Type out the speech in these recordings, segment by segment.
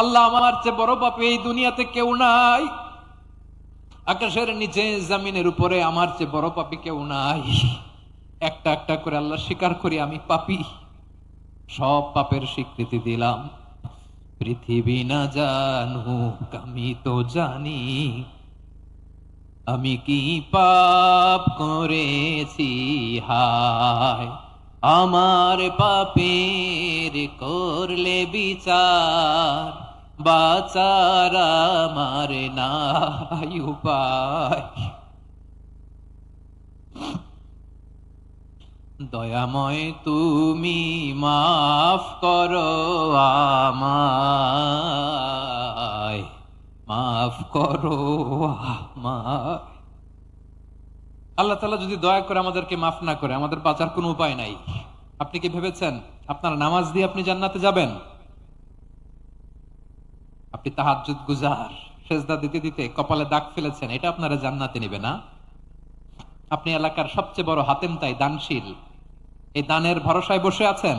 আল্লাহ, আমার চেয়ে বড় পাপী এই দুনিয়াতে কেউ নাই। আকাশের নিচে জমিনের উপরে আমার চেয়ে বড় পাপী কেউ নাই। একটা একটা করে আল্লাহ স্বীকার করি আমি পাপী, সব পাপের স্বীকৃতি দিলাম। পৃথিবী না জানুক আমি তো জানি, আমি কি পাপ করেছি হায়। আমার পাপের করলে বিচার, বাঁচার আমার নাই উপায়। দয়াময় তুমি মাফ করো আমায়, মাফ করো আমায়। আল্লাহ তাআলা যদি দয়া করে আমাদেরকে মাফ না করে, আমাদের বাঁচার কোনো উপায় নাই। আপনি কি ভেবেছেন আপনার নামাজ দিয়ে আপনি জান্নাতে যাবেন? আপনি তাহাজ্জুদ গুজার, সেজদা দিতে দিতে কপালে দাগ ফেলেছেন, এটা আপনারা জান্নাতে নেবে না? আপনি এলাকার সবচেয়ে বড় হাতেম তাই দানশীল, এই দানের ভরসায় বসে আছেন?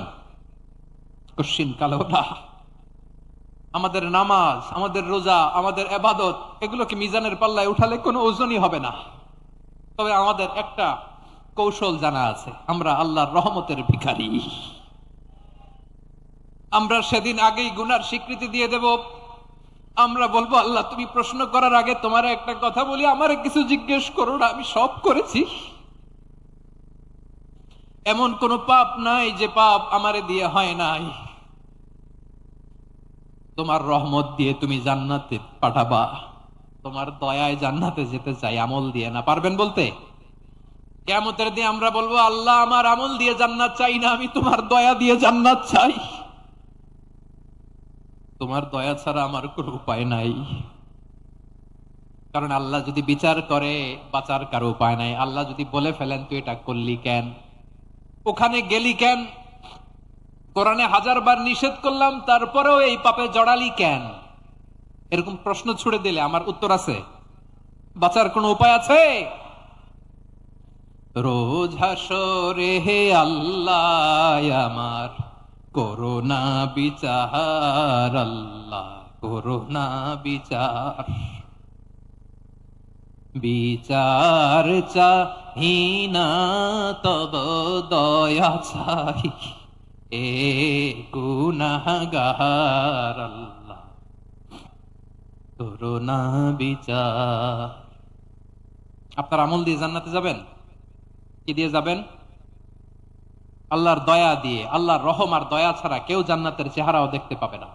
কশিন কালো না। আমাদের নামাজ, আমাদের রোজা, আমাদের ইবাদত, এগুলোকে মিজানের পাল্লায় উঠালে কোনো ওজনই হবে না। তবে আমাদের একটা কৌশল জানা আছে, আমরা আল্লাহর রহমতের ভিখারি। আমরা সেদিন আগেই গুনার স্বীকৃতি দিয়ে দেব। আমরা বলবো, আল্লাহ তুমি প্রশ্ন করার আগে তোমার একটা কথা বলি, আমারে কিছু জিজ্ঞেস করো না, আমি সব করেছি। এমন কোন পাপ নাই যে পাপ আমারে দিয়ে হয় নাই। তোমার রহমত দিয়ে তুমি জান্নাতে পাঠাবা, তোমার দয়ায় জান্নাতে যেতে চাই, আমল দিয়ে না। পারবেন বলতে? কিয়ামতের দিন আমরা বলবো, আল্লাহ আমার আমল দিয়ে জান্নাত চাই না, আমি তোমার দয়া দিয়ে জান্নাত চাই। তোমার দয়া ছাড়া আমার কোনো উপায় নাই। কারণ আল্লাহ যদি বিচার করে, বাঁচার কারো উপায় নাই। আল্লাহ যদি বলে ফেলেন তুই এটা করলি কেন, ওখানে গেলি কেন, কোরআনে 1000 বার নিষেধ করলাম তারপরেও এই পাপে জড়ালি কেন, এরকম প্রশ্ন ছুড়ে দিলে আমার উত্তর আছে? বাঁচার কোনো উপায় আছে? রোজ হাসরে হে আল্লাহ আমার করোনা বিচার, আল্লাহ করোনা বিচার। বিচার চাহি না তব দয়া চাই, এ গুনাহগার আল্লাহ করোনা বিচার। আপনার আমল দিয়ে জান্নাতে যাবেন? কি দিয়ে যাবেন? আল্লাহর দয়া দিয়ে। আল্লাহর রহম আর দয়া ছাড়া কেউ জান্নাতের চেহারাও দেখতে পাবে না।